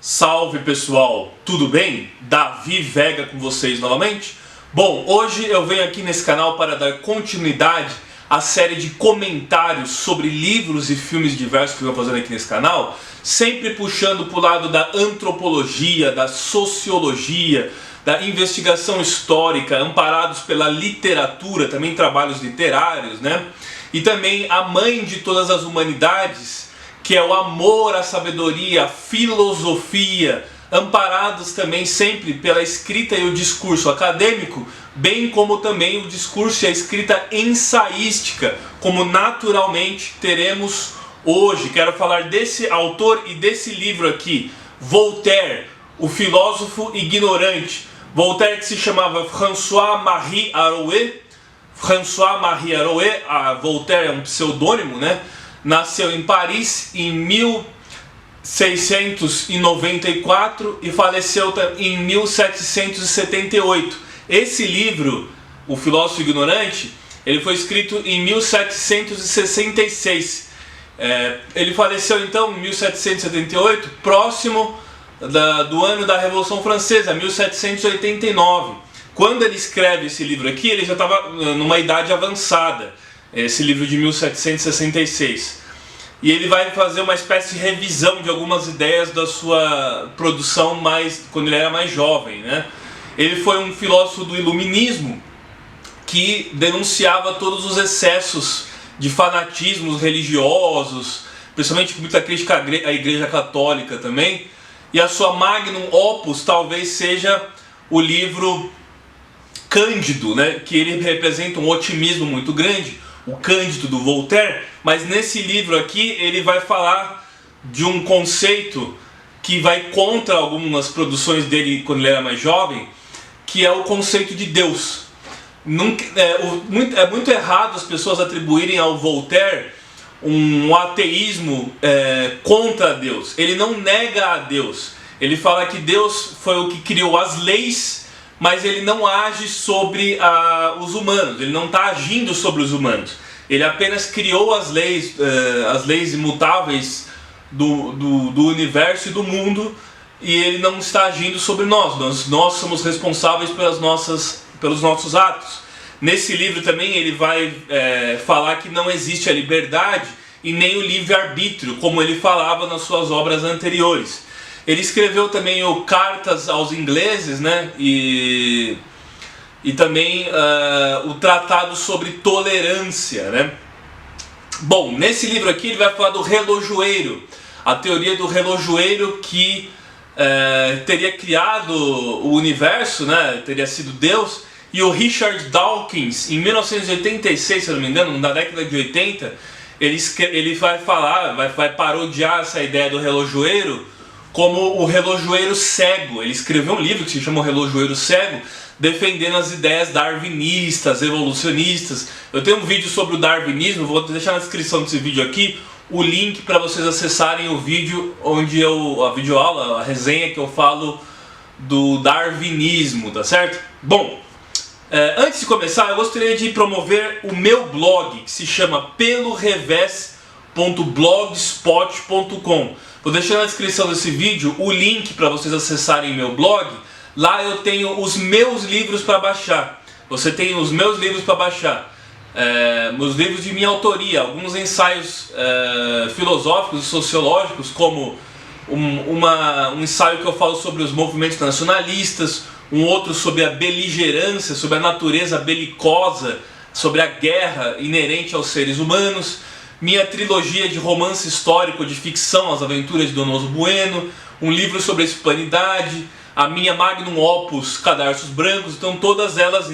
Salve pessoal, tudo bem? Davi Vega com vocês novamente. Bom, hoje eu venho aqui nesse canal para dar continuidade à série de comentários sobre livros e filmes diversos que eu vou fazendo aqui nesse canal, sempre puxando para o lado da antropologia, da sociologia, da investigação histórica, amparados pela literatura, também trabalhos literários, né? E também a mãe de todas as humanidades, que é o amor, a sabedoria, a filosofia, amparados também sempre pela escrita e o discurso acadêmico, bem como também o discurso e a escrita ensaística, como naturalmente teremos hoje. Quero falar desse autor e desse livro aqui, Voltaire, o filósofo ignorante. Voltaire, que se chamava François-Marie Arouet. François-Marie Arouet, Voltaire é um pseudônimo, né? Nasceu em Paris em 1694 e faleceu em 1778. Esse livro, O Filósofo Ignorante, ele foi escrito em 1766. Ele faleceu então em 1778, próximo do ano da Revolução Francesa, 1789. Quando ele escreve esse livro aqui, ele já estava numa idade avançada. Esse livro de 1766. E ele vai fazer uma espécie de revisão de algumas ideias da sua produção quando ele era mais jovem, né? Ele foi um filósofo do iluminismo que denunciava todos os excessos de fanatismos religiosos, principalmente com muita crítica à Igreja Católica também. E a sua magnum opus talvez seja o livro Cândido, né? Que ele representa um otimismo muito grande, o Cândido do Voltaire, mas nesse livro aqui ele vai falar de um conceito que vai contra algumas produções dele quando ele era mais jovem, que é o conceito de Deus. É muito errado as pessoas atribuírem ao Voltaire um ateísmo contra Deus. Ele não nega a Deus, ele fala que Deus foi o que criou as leis, mas ele não age sobre os humanos, ele não está agindo sobre os humanos. Ele apenas criou as leis imutáveis do universo e do mundo, e ele não está agindo sobre nós. Nós somos responsáveis pelos nossos atos. Nesse livro também ele vai falar que não existe a liberdade e nem o livre-arbítrio, como ele falava nas suas obras anteriores. Ele escreveu também o Cartas aos Ingleses, né? E também o Tratado sobre Tolerância, né? Bom, nesse livro aqui ele vai falar do relojoeiro, a teoria do relojoeiro que teria criado o universo, né? Teria sido Deus. E o Richard Dawkins, em 1986, se eu não me engano, na década de 80, ele vai falar, vai parodiar essa ideia do relojoeiro como o relojoeiro cego. Ele escreveu um livro que se chama O Relojoeiro Cego, defendendo as ideias darwinistas, evolucionistas. Eu tenho um vídeo sobre o darwinismo, vou deixar na descrição desse vídeo aqui o link para vocês acessarem o vídeo onde a videoaula, a resenha que eu falo do darwinismo, tá certo? Bom, antes de começar, eu gostaria de promover o meu blog, que se chama pelorevés.blogspot.com. Vou deixar na descrição desse vídeo o link para vocês acessarem meu blog. Lá eu tenho os meus livros para baixar. Você tem os meus livros para baixar. Meus livros de minha autoria, alguns ensaios filosóficos e sociológicos, como um ensaio que eu falo sobre os movimentos nacionalistas, um outro sobre a beligerância, sobre a natureza belicosa, sobre a guerra inerente aos seres humanos, minha trilogia de romance histórico de ficção, As Aventuras de Donoso Bueno, um livro sobre a hispanidade, a minha magnum opus, Cadarços Brancos. Então todas elas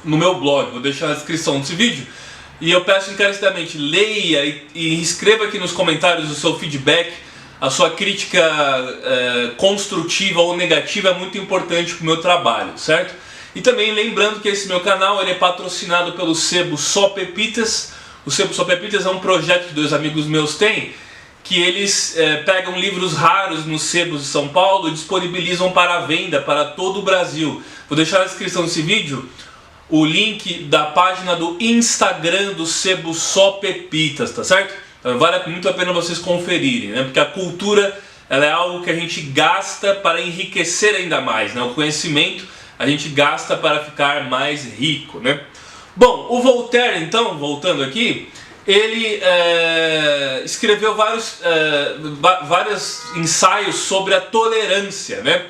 no meu blog, vou deixar na descrição desse vídeo. E eu peço encarecidamente, leia e escreva aqui nos comentários o seu feedback. A sua crítica construtiva ou negativa é muito importante para o meu trabalho, certo? E também lembrando que esse meu canal ele é patrocinado pelo sebo Só Pepitas. O sebo Só Pepitas é um projeto que dois amigos meus têm, que eles pegam livros raros nos sebos de São Paulo e disponibilizam para venda para todo o Brasil. Vou deixar na descrição desse vídeo o link da página do Instagram do sebo Só Pepitas, tá certo? Vale muito a pena vocês conferirem, né? Porque a cultura ela é algo que a gente gasta para enriquecer ainda mais, né? O conhecimento a gente gasta para ficar mais rico, né? Bom, o Voltaire, então, voltando aqui, ele escreveu vários ensaios sobre a tolerância, né?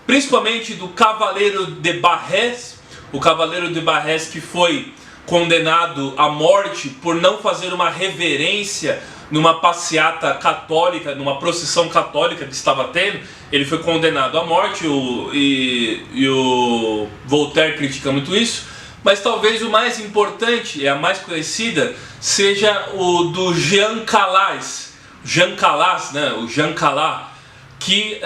Principalmente do Cavaleiro de Barrés, o Cavaleiro de Barrés que foi condenado à morte por não fazer uma reverência numa passeata católica, numa procissão católica que estava tendo. Ele foi condenado à morte e o Voltaire critica muito isso. Mas talvez o mais importante e a mais conhecida seja o do Jean Calas, né? O Jean Calas, que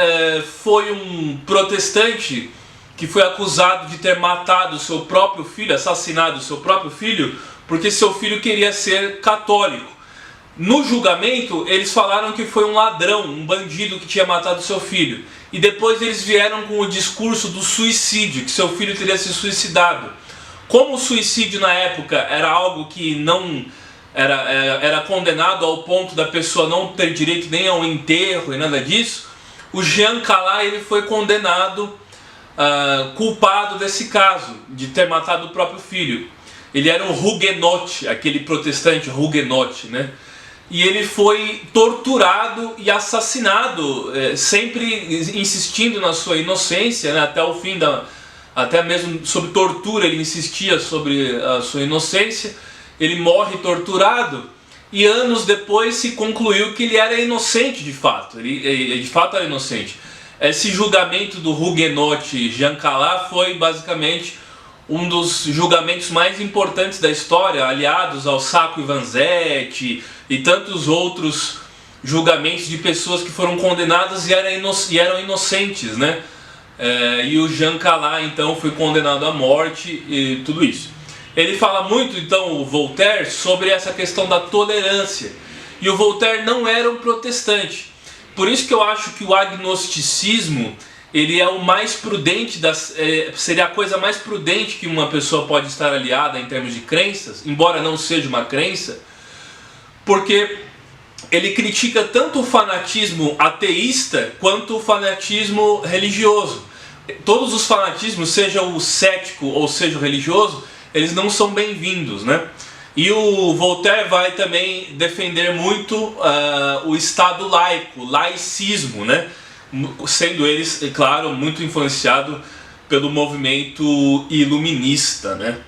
foi um protestante que foi acusado de ter matado seu próprio filho, assassinado seu próprio filho, porque seu filho queria ser católico. No julgamento, eles falaram que foi um ladrão, um bandido que tinha matado seu filho. E depois eles vieram com o discurso do suicídio, que seu filho teria se suicidado. Como o suicídio na época era algo que não era condenado ao ponto da pessoa não ter direito nem ao enterro e nada disso, o Jean Calas ele foi condenado, culpado desse caso, de ter matado o próprio filho. Ele era um huguenote, aquele protestante huguenote, né? E ele foi torturado e assassinado, sempre insistindo na sua inocência, né? Até o fim até mesmo sob tortura ele insistia sobre a sua inocência. Ele morre torturado e anos depois se concluiu que ele era inocente de fato. Ele de fato era inocente. Esse julgamento do huguenote Jean Calas foi basicamente um dos julgamentos mais importantes da história, aliados ao Sacco e Vanzetti e tantos outros julgamentos de pessoas que foram condenadas e eram inocentes, né? E o Jean Calas então foi condenado à morte e tudo isso. Ele fala muito, então, o Voltaire, sobre essa questão da tolerância. E o Voltaire não era um protestante. Por isso que eu acho que o agnosticismo ele é o mais prudente, seria a coisa mais prudente que uma pessoa pode estar aliada em termos de crenças, embora não seja uma crença, porque ele critica tanto o fanatismo ateísta quanto o fanatismo religioso. Todos os fanatismos, seja o cético ou seja o religioso, eles não são bem-vindos, né? E o Voltaire vai também defender muito o Estado laico, laicismo, né? Sendo eles, é claro, muito influenciado pelo movimento iluminista, né?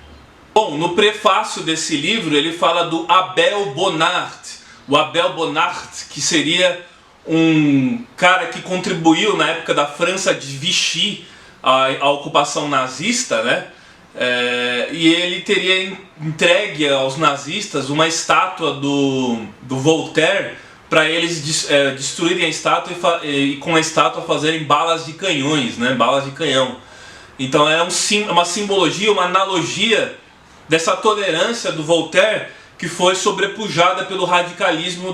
Bom, no prefácio desse livro ele fala do Abel Bonart. O Abel Bonart, que seria um cara que contribuiu na época da França de Vichy à ocupação nazista, né? E ele teria entregue aos nazistas uma estátua do Voltaire para eles destruírem a estátua e com a estátua fazerem balas de canhões, né? Balas de canhão. Então é uma simbologia, uma analogia dessa tolerância do Voltaire que foi sobrepujada pelo radicalismo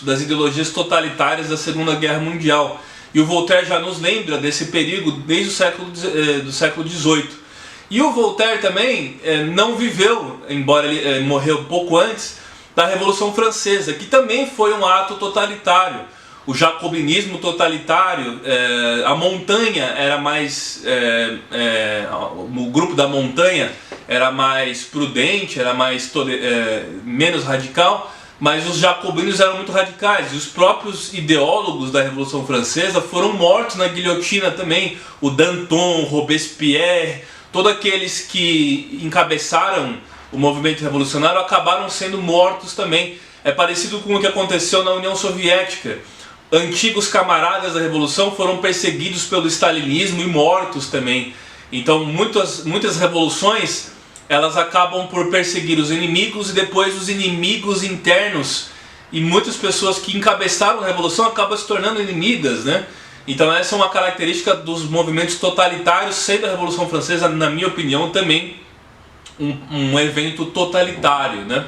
das ideologias totalitárias da Segunda Guerra Mundial. E o Voltaire já nos lembra desse perigo desde o século XVIII. E o Voltaire também não viveu, embora ele morreu pouco antes, da Revolução Francesa, que também foi um ato totalitário. O jacobinismo totalitário, a montanha era mais... o grupo da montanha era mais prudente, era menos radical, mas os jacobinos eram muito radicais. E os próprios ideólogos da Revolução Francesa foram mortos na guilhotina também. O Danton, Robespierre, todos aqueles que encabeçaram o movimento revolucionário acabaram sendo mortos também. É parecido com o que aconteceu na União Soviética. Antigos camaradas da Revolução foram perseguidos pelo stalinismo e mortos também. Então muitas revoluções elas acabam por perseguir os inimigos e depois os inimigos internos. E muitas pessoas que encabeçaram a revolução acabam se tornando inimigas, né? Então essa é uma característica dos movimentos totalitários, sendo a Revolução Francesa, na minha opinião, também um evento totalitário, né?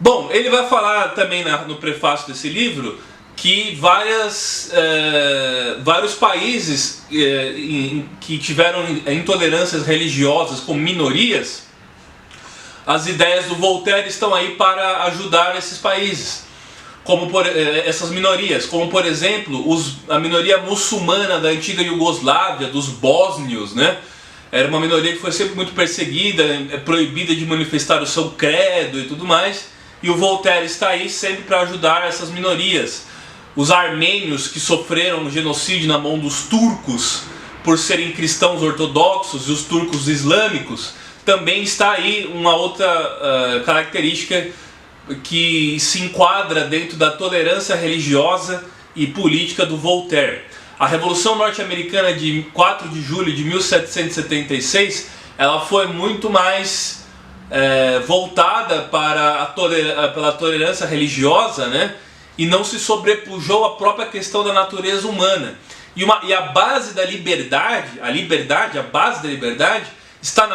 Bom, ele vai falar também no prefácio desse livro que vários países que tiveram intolerâncias religiosas com minorias, as ideias do Voltaire estão aí para ajudar esses países. essas minorias, como por exemplo a minoria muçulmana da antiga Iugoslávia, dos bósnios, né? Era uma minoria que foi sempre muito perseguida, proibida de manifestar o seu credo e tudo mais, e o Voltaire está aí sempre para ajudar essas minorias. Os armênios que sofreram genocídio na mão dos turcos por serem cristãos ortodoxos e os turcos islâmicos, também está aí uma outra característica que se enquadra dentro da tolerância religiosa e política do Voltaire. A Revolução Norte-Americana de 4 de julho de 1776, ela foi muito mais voltada pela tolerância religiosa, né? E não se sobrepujou à própria questão da natureza humana. E a base da liberdade, a base da liberdade, está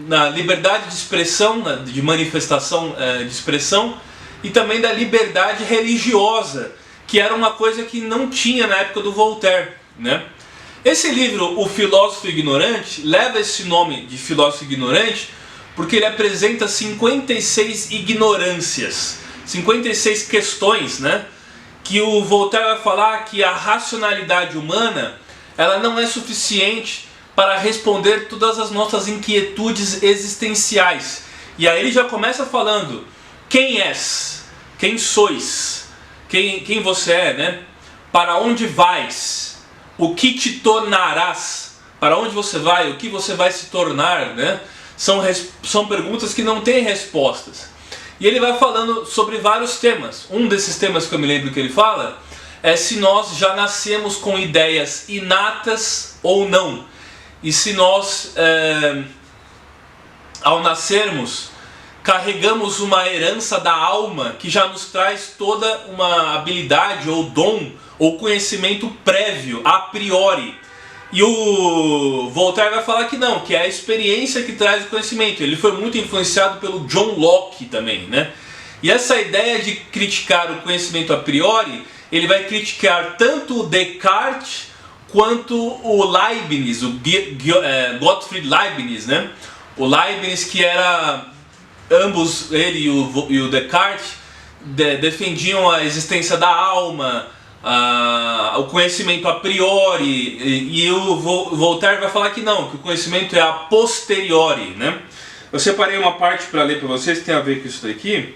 na liberdade de expressão, de manifestação de expressão, e também da liberdade religiosa, que era uma coisa que não tinha na época do Voltaire, né? Esse livro, O Filósofo Ignorante, leva esse nome de filósofo ignorante porque ele apresenta 56 ignorâncias, 56 questões, né? Que o Voltaire vai falar que a racionalidade humana, ela não é suficiente para responder todas as nossas inquietudes existenciais. E aí ele já começa falando: quem és? Quem sois? Quem você é, né? Para onde vais? O que te tornarás? Para onde você vai? O que você vai se tornar, né? São perguntas que não têm respostas. E ele vai falando sobre vários temas. Um desses temas que eu me lembro que ele fala é se nós já nascemos com ideias inatas ou não. E se nós, ao nascermos, carregamos uma herança da alma que já nos traz toda uma habilidade ou dom ou conhecimento prévio, a priori. E o Voltaire vai falar que não, que é a experiência que traz o conhecimento. Ele foi muito influenciado pelo John Locke também, né? E essa ideia de criticar o conhecimento a priori, ele vai criticar tanto o Descartes quanto o Leibniz, o Gottfried Leibniz, né? O Leibniz, que era, ambos, ele e o Descartes, defendiam a existência da alma, o conhecimento a priori, e o Voltaire vai falar que não, que o conhecimento é a posteriori, né? Eu separei uma parte para ler para vocês que tem a ver com isso daqui,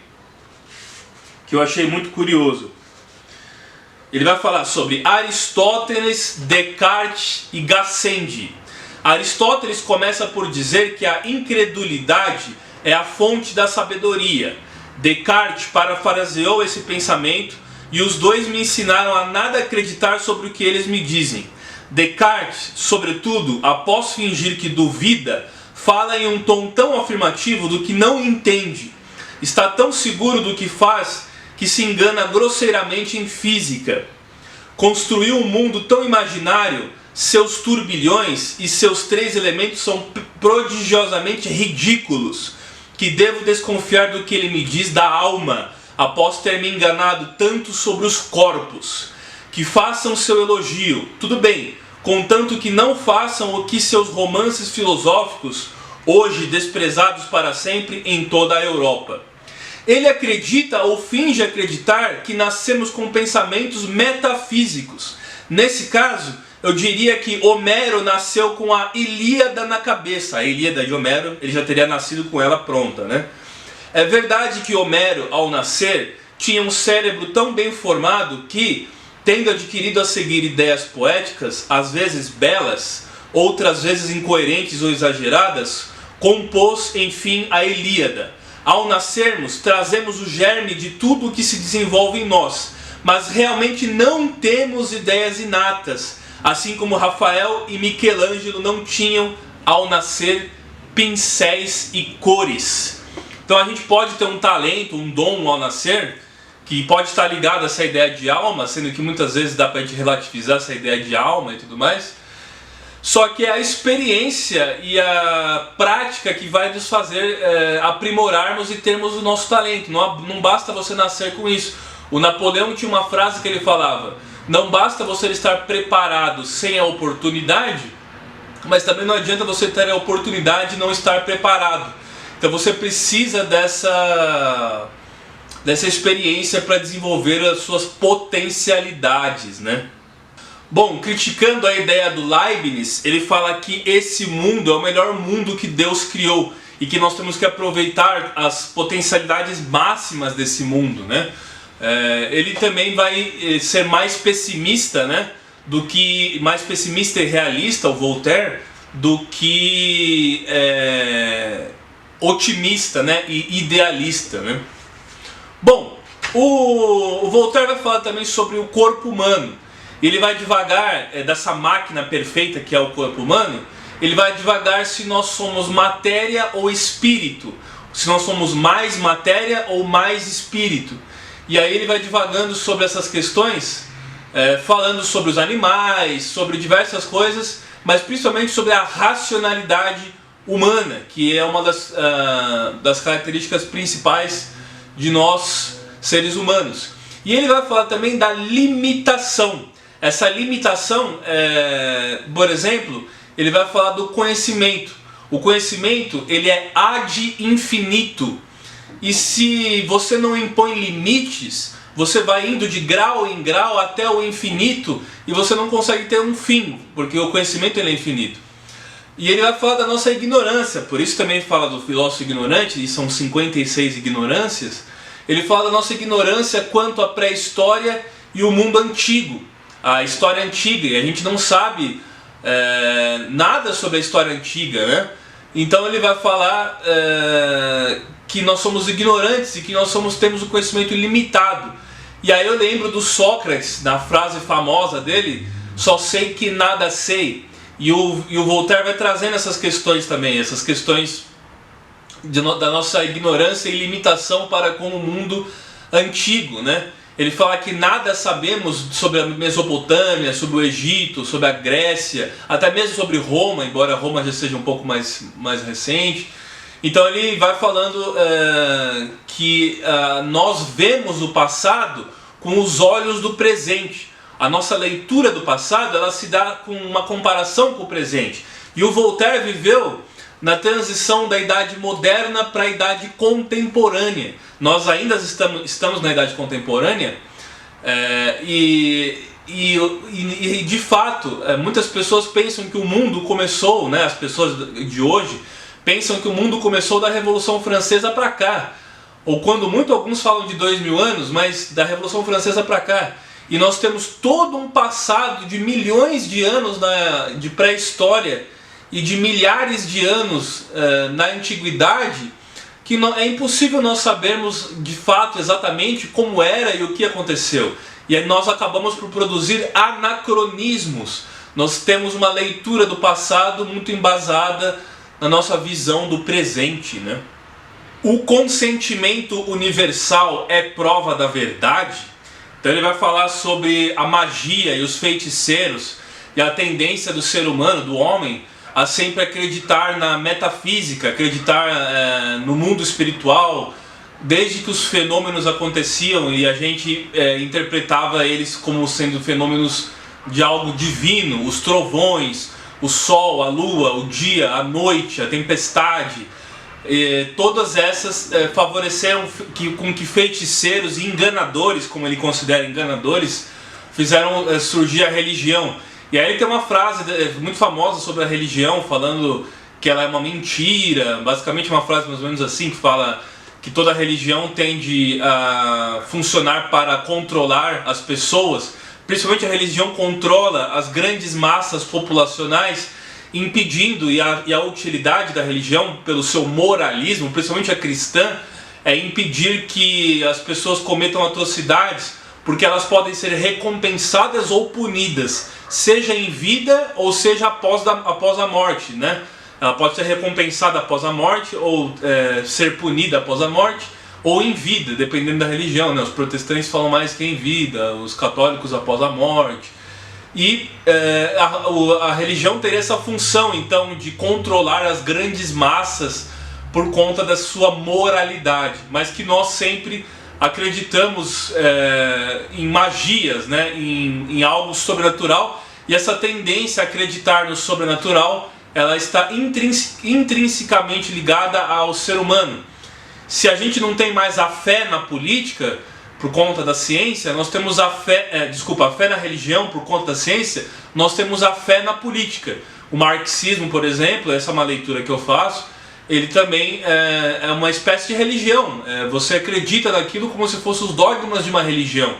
que eu achei muito curioso. Ele vai falar sobre Aristóteles, Descartes e Gassendi. Aristóteles começa por dizer que a incredulidade é a fonte da sabedoria. Descartes parafraseou esse pensamento e os dois me ensinaram a nada acreditar sobre o que eles me dizem. Descartes, sobretudo, após fingir que duvida, fala em um tom tão afirmativo do que não entende. Está tão seguro do que faz que se engana grosseiramente em física. Construiu um mundo tão imaginário, seus turbilhões e seus 3 elementos são prodigiosamente ridículos, que devo desconfiar do que ele me diz da alma, após ter me enganado tanto sobre os corpos. Que façam seu elogio, tudo bem, contanto que não façam o que seus romances filosóficos, hoje desprezados para sempre em toda a Europa. Ele acredita ou finge acreditar que nascemos com pensamentos metafísicos. Nesse caso, eu diria que Homero nasceu com a Ilíada na cabeça. A Ilíada de Homero, ele já teria nascido com ela pronta, né? É verdade que Homero, ao nascer, tinha um cérebro tão bem formado que, tendo adquirido a seguir ideias poéticas, às vezes belas, outras vezes incoerentes ou exageradas, compôs, enfim, a Ilíada. Ao nascermos, trazemos o germe de tudo o que se desenvolve em nós, mas realmente não temos ideias inatas, assim como Rafael e Michelangelo não tinham, ao nascer, pincéis e cores. Então a gente pode ter um talento, um dom ao nascer, que pode estar ligado a essa ideia de alma, sendo que muitas vezes dá para a gente relativizar essa ideia de alma e tudo mais. Só que é a experiência e a prática que vai nos fazer aprimorarmos e termos o nosso talento. Não basta você nascer com isso. O Napoleão tinha uma frase que ele falava: não basta você estar preparado sem a oportunidade, mas também não adianta você ter a oportunidade e não estar preparado. Então você precisa dessa experiência para desenvolver as suas potencialidades, né? Bom, criticando a ideia do Leibniz, ele fala que esse mundo é o melhor mundo que Deus criou e que nós temos que aproveitar as potencialidades máximas desse mundo, né? Ele também vai ser mais pessimista, né? Mais pessimista e realista, o Voltaire, do que otimista, né? E idealista, né? Bom, o Voltaire vai falar também sobre o corpo humano. Ele vai devagar dessa máquina perfeita que é o corpo humano. Ele vai devagar se nós somos matéria ou espírito, se nós somos mais matéria ou mais espírito. E aí ele vai divagando sobre essas questões, falando sobre os animais, sobre diversas coisas, mas principalmente sobre a racionalidade humana, que é uma das características principais de nós, seres humanos. E ele vai falar também da limitação. Essa limitação, por exemplo, ele vai falar do conhecimento. O conhecimento, ele é ad infinito. E se você não impõe limites, você vai indo de grau em grau até o infinito e você não consegue ter um fim, porque o conhecimento ele é infinito. E ele vai falar da nossa ignorância, por isso também fala do filósofo ignorante, e são 56 ignorâncias. Ele fala da nossa ignorância quanto à pré-história e o mundo antigo, a história antiga, e a gente não sabe nada sobre a história antiga, né? Então ele vai falar que nós somos ignorantes e que nós temos um conhecimento ilimitado. E aí eu lembro do Sócrates, na frase famosa dele, só sei que nada sei. E o Voltaire vai trazendo essas questões também, essas questões da nossa ignorância e limitação para com o mundo antigo, né? Ele fala que nada sabemos sobre a Mesopotâmia, sobre o Egito, sobre a Grécia, até mesmo sobre Roma, embora Roma já seja um pouco mais recente. Então ele vai falando que nós vemos o passado com os olhos do presente. A nossa leitura do passado, ela se dá com uma comparação com o presente. E o Voltaire viveu na transição da idade moderna para a idade contemporânea. Nós ainda estamos na idade contemporânea e de fato, muitas pessoas pensam que o mundo começou, né, as pessoas de hoje pensam que o mundo começou da Revolução Francesa para cá. Ou quando alguns falam de 2000 anos, mas da Revolução Francesa para cá. E nós temos todo um passado de milhões de anos de pré-história e de milhares de anos na antiguidade, que é impossível nós sabermos de fato exatamente como era e o que aconteceu. E aí nós acabamos por produzir anacronismos. Nós temos uma leitura do passado muito embasada na nossa visão do presente, né? O consentimento universal é prova da verdade? Então ele vai falar sobre a magia e os feiticeiros e a tendência do ser humano, do homem, a sempre acreditar na metafísica, acreditar no mundo espiritual, desde que os fenômenos aconteciam e a gente interpretava eles como sendo fenômenos de algo divino, os trovões, o sol, a lua, o dia, a noite, a tempestade. Todas essas favoreceram com que feiticeiros e enganadores, como ele considera enganadores, fizeram surgir a religião. E aí ele tem uma frase muito famosa sobre a religião, falando que ela é uma mentira, basicamente uma frase mais ou menos assim, que fala que toda religião tende a funcionar para controlar as pessoas, principalmente a religião controla as grandes massas populacionais, impedindo, e a utilidade da religião, pelo seu moralismo, principalmente a cristã, é impedir que as pessoas cometam atrocidades, porque elas podem ser recompensadas ou punidas, seja em vida ou seja após a morte, né? Ela pode ser recompensada após a morte, ou ser punida após a morte, ou em vida, dependendo da religião, né? Os protestantes falam mais que em vida, os católicos após a morte. E a religião teria essa função, então, de controlar as grandes massas por conta da sua moralidade, mas que nós sempre acreditamos em magias, né? em algo sobrenatural, e essa tendência a acreditar no sobrenatural, ela está intrinsecamente ligada ao ser humano. Se a gente não tem mais a fé na política por conta da ciência, nós temos a fé, a fé na religião por conta da ciência, nós temos a fé na política. O marxismo, por exemplo, essa é uma leitura que eu faço, ele também é uma espécie de religião. Você acredita naquilo como se fossem os dogmas de uma religião.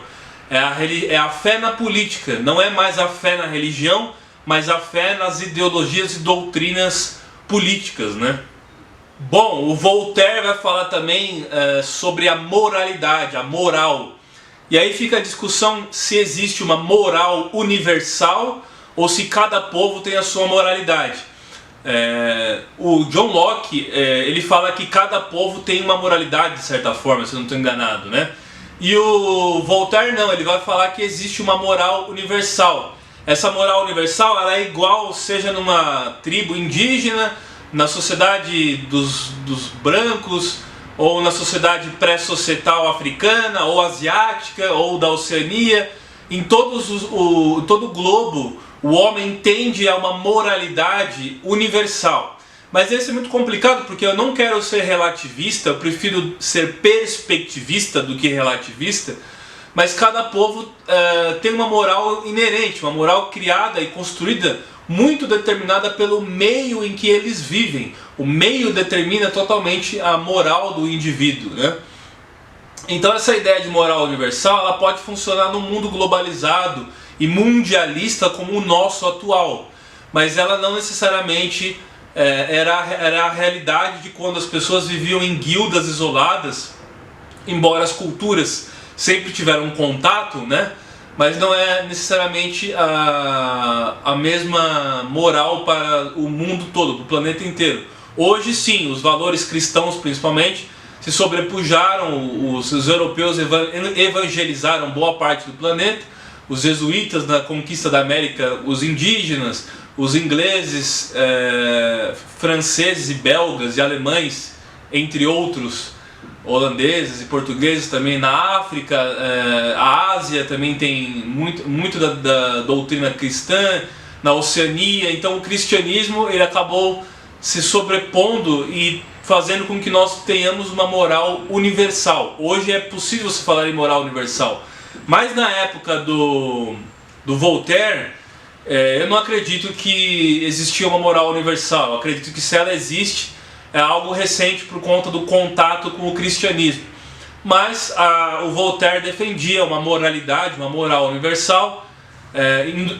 É a fé na política, não é mais a fé na religião, mas a fé nas ideologias e doutrinas políticas, né? Bom, o Voltaire vai falar também sobre a moralidade, a moral. E aí fica a discussão se existe uma moral universal ou se cada povo tem a sua moralidade. O John Locke, ele fala que cada povo tem uma moralidade de certa forma, se eu não estou enganado, né? E o Voltaire não, ele vai falar que existe uma moral universal. Essa moral universal ela é igual, seja numa tribo indígena, na sociedade dos brancos, ou na sociedade pré-societal africana, ou asiática, ou da Oceania. Em todo o globo, o homem tende a uma moralidade universal. Mas esse é muito complicado porque eu não quero ser relativista, eu prefiro ser perspectivista do que relativista. Mas cada povo tem uma moral inerente, uma moral criada e construída muito determinada pelo meio em que eles vivem. O meio determina totalmente a moral do indivíduo, né? Então essa ideia de moral universal ela pode funcionar num mundo globalizado e mundialista como o nosso atual, mas ela não necessariamente era a realidade de quando as pessoas viviam em guildas isoladas, embora as culturas sempre tiveram contato, né? Mas não é necessariamente a mesma moral para o mundo todo, para o planeta inteiro. Hoje sim, os valores cristãos principalmente se sobrepujaram, os europeus evangelizaram boa parte do planeta, os jesuítas na conquista da América, os indígenas, os ingleses, franceses e belgas e alemães, entre outros, holandeses e portugueses também na África, a Ásia também tem muito da doutrina cristã, na Oceania. Então o cristianismo ele acabou se sobrepondo e fazendo com que nós tenhamos uma moral universal. Hoje é possível se falar em moral universal, mas na época do Voltaire, eu não acredito que existia uma moral universal. Eu acredito que se ela existe, é algo recente por conta do contato com o cristianismo. Mas o Voltaire defendia uma moralidade, uma moral universal,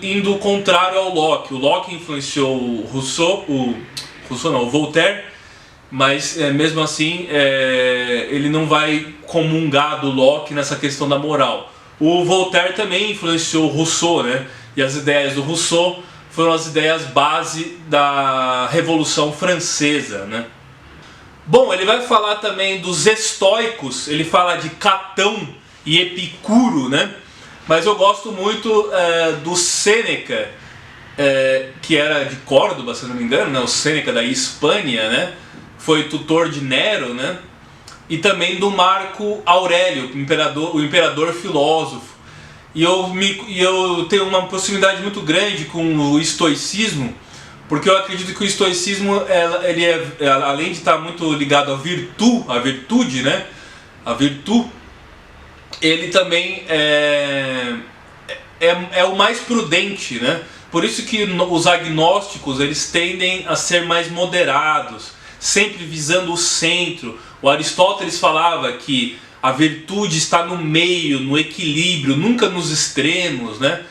indo contrário ao Locke. O Locke influenciou o Voltaire, mas mesmo assim ele não vai comungar do Locke nessa questão da moral. O Voltaire também influenciou o Rousseau, né? E as ideias do Rousseau foram as ideias base da Revolução Francesa, né? Bom, ele vai falar também dos estoicos, ele fala de Catão e Epicuro, né? Mas eu gosto muito do Sêneca, que era de Córdoba, se não me engano, né? O Sêneca da Hispânia, né? Foi tutor de Nero, né? E também do Marco Aurélio, o imperador filósofo. E eu tenho uma proximidade muito grande com o estoicismo, porque eu acredito que o estoicismo, ele além de estar muito ligado à virtude, né? A virtude, ele também é o mais prudente, né? Por isso que os agnósticos, eles tendem a ser mais moderados, sempre visando o centro. O Aristóteles falava que a virtude está no meio, no equilíbrio, nunca nos extremos, né?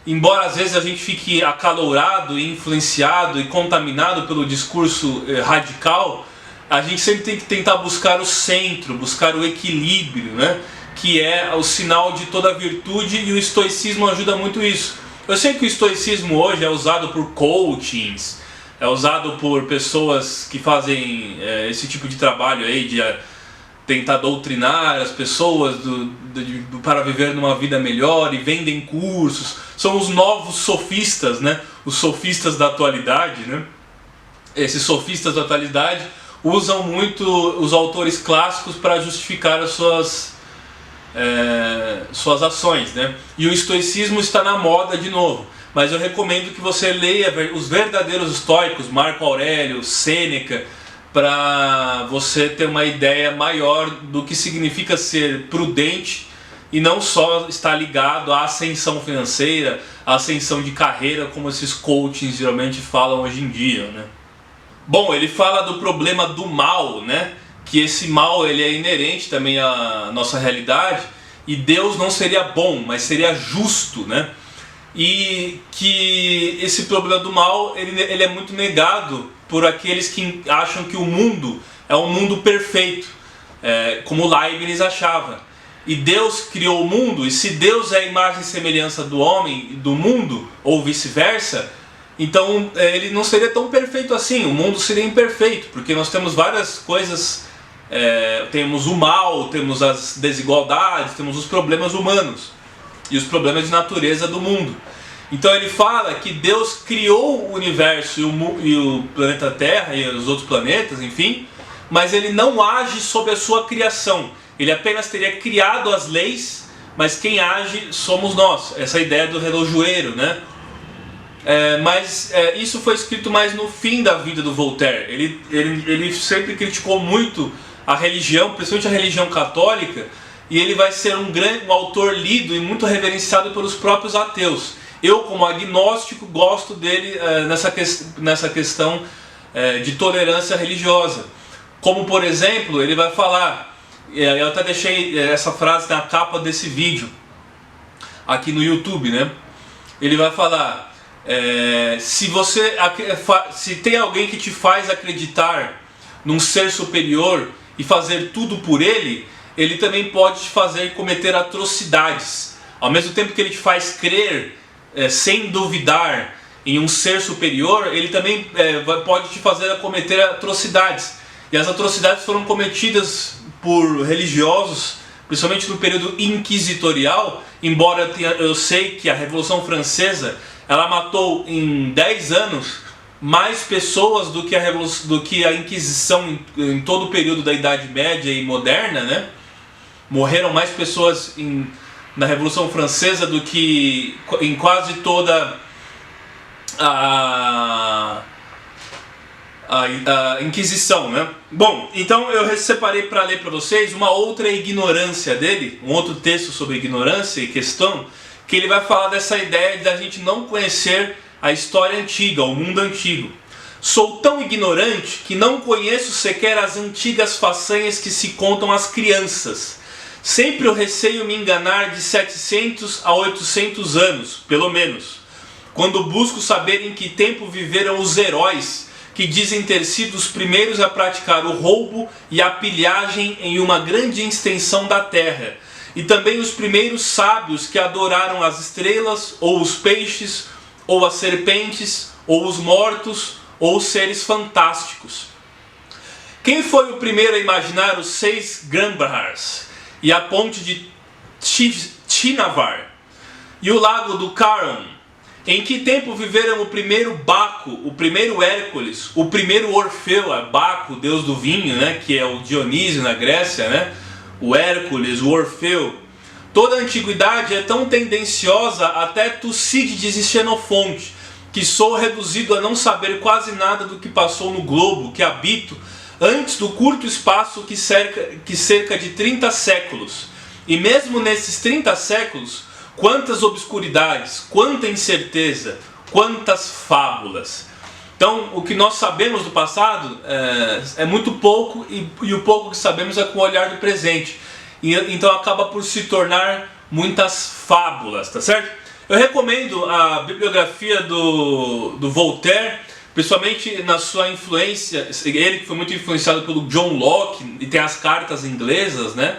Embora às vezes a gente fique acalorado, influenciado e contaminado pelo discurso radical, a gente sempre tem que tentar buscar o centro, buscar o equilíbrio, né? Que é o sinal de toda virtude, e o estoicismo ajuda muito isso. Eu sei que o estoicismo hoje é usado por coachings, é usado por pessoas que fazem esse tipo de trabalho aí de tentar doutrinar as pessoas para viver numa vida melhor, e vendem cursos. São os novos sofistas, né? Os sofistas da atualidade, né? Esses sofistas da atualidade usam muito os autores clássicos para justificar as suas ações, né? E o estoicismo está na moda de novo. Mas eu recomendo que você leia os verdadeiros estoicos, Marco Aurélio, Sêneca, para você ter uma ideia maior do que significa ser prudente e não só estar ligado à ascensão financeira, à ascensão de carreira, como esses coachings geralmente falam hoje em dia, né? Bom, ele fala do problema do mal, né? Que esse mal ele é inerente também à nossa realidade, e Deus não seria bom, mas seria justo, né? E que esse problema do mal ele é muito negado por aqueles que acham que o mundo é um mundo perfeito, como Leibniz achava. E Deus criou o mundo, e se Deus é a imagem e semelhança do homem e do mundo, ou vice-versa, então ele não seria tão perfeito assim, o mundo seria imperfeito, porque nós temos várias coisas, temos o mal, temos as desigualdades, temos os problemas humanos e os problemas de natureza do mundo. Então ele fala que Deus criou o universo e o planeta Terra e os outros planetas, enfim, mas ele não age sob a sua criação. Ele apenas teria criado as leis, mas quem age somos nós. Essa ideia do relojoeiro, né? Mas isso foi escrito mais no fim da vida do Voltaire. Ele sempre criticou muito a religião, principalmente a religião católica, e ele vai ser um autor lido e muito reverenciado pelos próprios ateus. Eu, como agnóstico, gosto dele nessa questão de tolerância religiosa. Como, por exemplo, ele vai falar, eu até deixei essa frase na capa desse vídeo, aqui no YouTube, né? Ele vai falar, se tem alguém que te faz acreditar num ser superior e fazer tudo por ele, ele também pode te fazer cometer atrocidades. Ao mesmo tempo que ele te faz crer sem duvidar em um ser superior, ele também pode te fazer cometer atrocidades. E as atrocidades foram cometidas por religiosos, principalmente no período inquisitorial, embora eu sei que a Revolução Francesa ela matou em 10 anos mais pessoas do que a Inquisição em todo o período da Idade Média e moderna, né? Morreram mais pessoas na Revolução Francesa do que em quase toda a Inquisição, né? Bom, então eu separei para ler para vocês uma outra ignorância dele, um outro texto sobre ignorância e questão, que ele vai falar dessa ideia de a gente não conhecer a história antiga, o mundo antigo. Sou tão ignorante que não conheço sequer as antigas façanhas que se contam às crianças. Sempre eu receio me enganar de 700 a 800 anos, pelo menos, quando busco saber em que tempo viveram os heróis que dizem ter sido os primeiros a praticar o roubo e a pilhagem em uma grande extensão da terra, e também os primeiros sábios que adoraram as estrelas, ou os peixes, ou as serpentes, ou os mortos, ou os seres fantásticos. Quem foi o primeiro a imaginar os 6 Granbahars e a ponte de Chinavar e o lago do Caron? Em que tempo viveram o primeiro Baco, o primeiro Hércules, o primeiro Orfeu, Baco, deus do vinho, né, que é o Dionísio na Grécia, né, o Hércules, o Orfeu. Toda a antiguidade é tão tendenciosa até Tucídides e Xenofonte, que sou reduzido a não saber quase nada do que passou no globo que habito antes do curto espaço que cerca de 30 séculos. E mesmo nesses 30 séculos, quantas obscuridades, quanta incerteza, quantas fábulas. Então, o que nós sabemos do passado é muito pouco, e o pouco que sabemos é com o olhar do presente. Então acaba por se tornar muitas fábulas, tá certo? Eu recomendo a bibliografia do Voltaire, principalmente na sua influência, ele que foi muito influenciado pelo John Locke, e tem as cartas inglesas, né?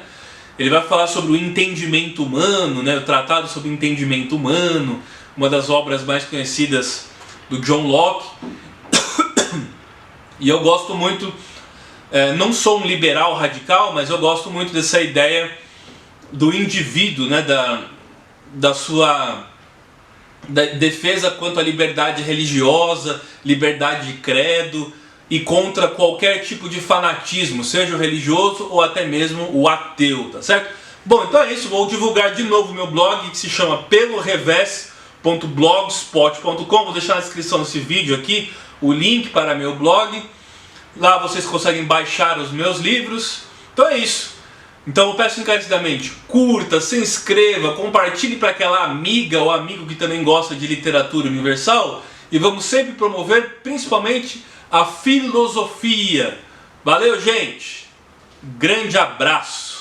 Ele vai falar sobre o entendimento humano, né? O Tratado sobre o Entendimento Humano, uma das obras mais conhecidas do John Locke. E eu gosto muito, não sou um liberal radical, mas eu gosto muito dessa ideia do indivíduo, né? Da sua defesa quanto à liberdade religiosa, liberdade de credo, e contra qualquer tipo de fanatismo, seja o religioso ou até mesmo o ateu, tá certo? Bom, então é isso, vou divulgar de novo meu blog, que se chama pelorevés.blogspot.com. Vou deixar na descrição desse vídeo aqui o link para meu blog. Lá vocês conseguem baixar os meus livros. Então é isso. Então eu peço encarecidamente, curta, se inscreva, compartilhe para aquela amiga ou amigo que também gosta de literatura universal. E vamos sempre promover, principalmente, a filosofia. Valeu, gente! Grande abraço!